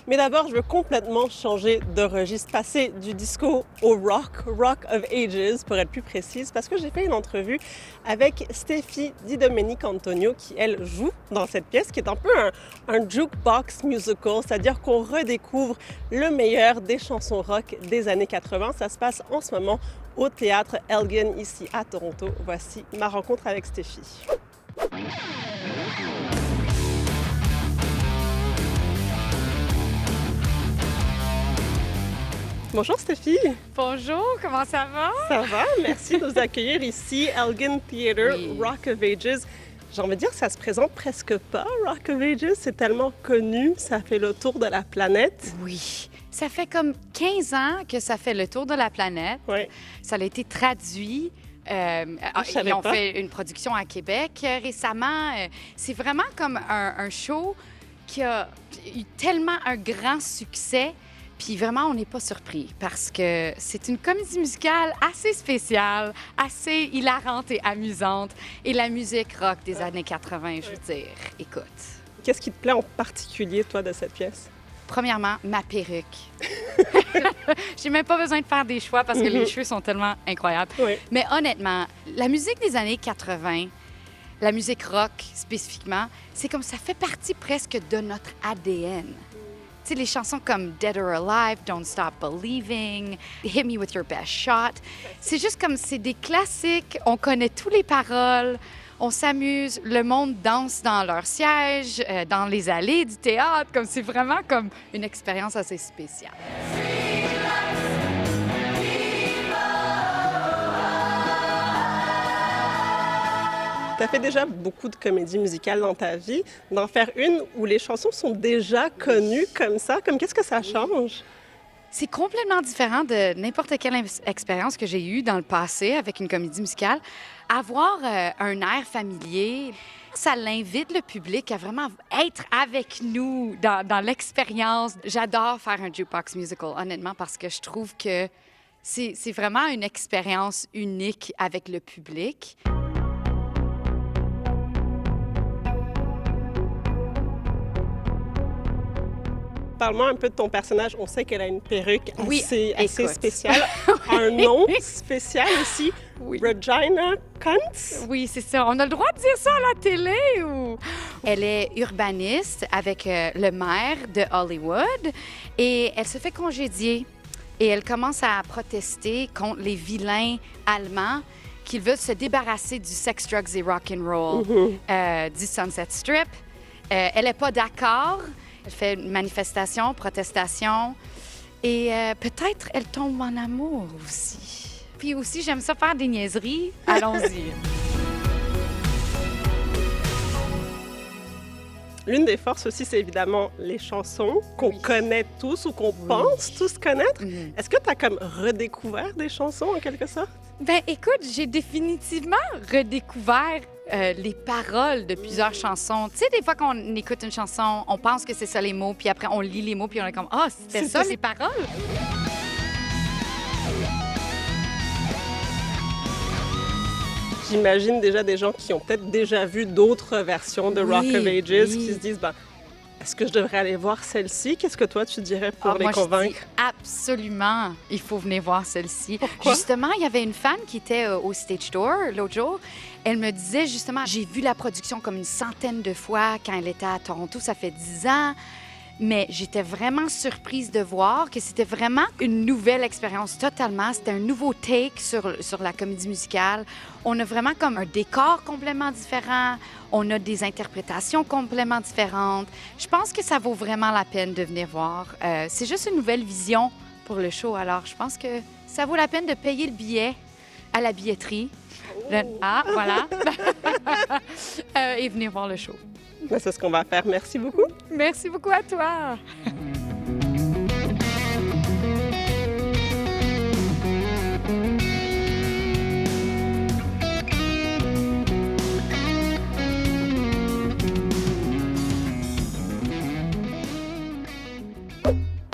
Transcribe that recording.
Mais d'abord, je veux complètement changer de registre, passer du disco au Rock of Ages pour être plus précise, parce que j'ai fait une entrevue avec Steffi Di Domenico Antonio qui, elle, joue dans cette pièce qui est un peu un jukebox musical, c'est-à-dire qu'on redécouvre le meilleur des chansons rock des années 80. Ça se passe en ce moment au théâtre Elgin ici à Toronto. Voici ma rencontre avec Steffi. Bonjour Steffi. Bonjour, comment ça va? Ça va, merci de nous accueillir ici, Elgin Theatre, Oui. Rock of Ages. J'ai envie de dire, ça se présente presque pas, Rock of Ages. C'est tellement connu, ça fait le tour de la planète. Oui, ça fait comme 15 ans que ça fait le tour de la planète. Oui. Ça a été traduit. savais Ils ont pas. fait une production à Québec récemment. C'est vraiment comme un show qui a eu tellement un grand succès. Puis vraiment, on n'est pas surpris parce que c'est une comédie musicale assez spéciale, assez hilarante et amusante. Et la musique rock des années 80, je veux dire, écoute. Qu'est-ce qui te plaît en particulier, toi, de cette pièce? Premièrement, ma perruque. J'ai même pas besoin de faire des choix parce que les cheveux sont tellement incroyables. Oui. Mais honnêtement, la musique des années 80, la musique rock spécifiquement, c'est comme ça fait partie presque de notre ADN. Tu sais, les chansons comme Dead or Alive, Don't Stop Believing, Hit Me With Your Best Shot, c'est juste comme c'est des classiques, on connaît toutes les paroles, on s'amuse, le monde danse dans leur siège, dans les allées du théâtre, comme c'est vraiment comme une expérience assez spéciale. Tu as fait déjà beaucoup de comédies musicales dans ta vie. D'en faire une où les chansons sont déjà connues comme ça, comme qu'est-ce que ça change? C'est complètement différent de n'importe quelle expérience que j'ai eue dans le passé avec une comédie musicale. Avoir un air familier, ça l'invite le public à vraiment être avec nous dans l'expérience. J'adore faire un jukebox musical, honnêtement, parce que je trouve que c'est vraiment une expérience unique avec le public. Parle-moi un peu de ton personnage. On sait qu'elle a une perruque Oui, assez écoute. spéciale. Un nom spécial aussi. Oui. Regina Kuntz. Oui, c'est ça. On a le droit de dire ça à la télé ou... Elle est urbaniste avec le maire de Hollywood et elle se fait congédier et elle commence à protester contre les vilains allemands qui veulent se débarrasser du sex, drugs et rock and roll du Sunset Strip. Elle n'est pas d'accord. Elle fait une manifestation, protestation et peut-être elle tombe en amour aussi. Puis aussi, j'aime ça faire des niaiseries. Allons-y. L'une des forces aussi, c'est évidemment les chansons qu'on connaît tous ou qu'on pense tous connaître. Est-ce que tu as comme redécouvert des chansons en quelque sorte? Ben écoute, j'ai définitivement redécouvert les paroles de plusieurs chansons. Tu sais, des fois qu'on écoute une chanson, on pense que c'est ça les mots, puis après on lit les mots, puis on est comme « Ah, c'était ça les paroles? » J'imagine déjà des gens qui ont peut-être déjà vu d'autres versions de Rock of Ages oui. qui se disent ben, est-ce que je devrais aller voir celle-ci? Qu'est-ce que toi tu dirais pour les Moi, convaincre? je dis absolument, il faut venir voir celle-ci. Pourquoi? Justement, il y avait une fan qui était au Stage Door l'autre jour. Elle me disait justement, j'ai vu la production comme une centaine de fois quand elle était à Toronto, ça fait 10 ans. Mais j'étais vraiment surprise de voir que c'était vraiment une nouvelle expérience totalement. C'était un nouveau take sur la comédie musicale. On a vraiment comme un décor complètement différent. On a des interprétations complètement différentes. Je pense que ça vaut vraiment la peine de venir voir. C'est juste une nouvelle vision pour le show. Alors, je pense que ça vaut la peine de payer le billet à la billetterie. Ah, voilà. Et venir voir le show. Ben, c'est ce qu'on va faire. Merci beaucoup. Merci beaucoup à toi.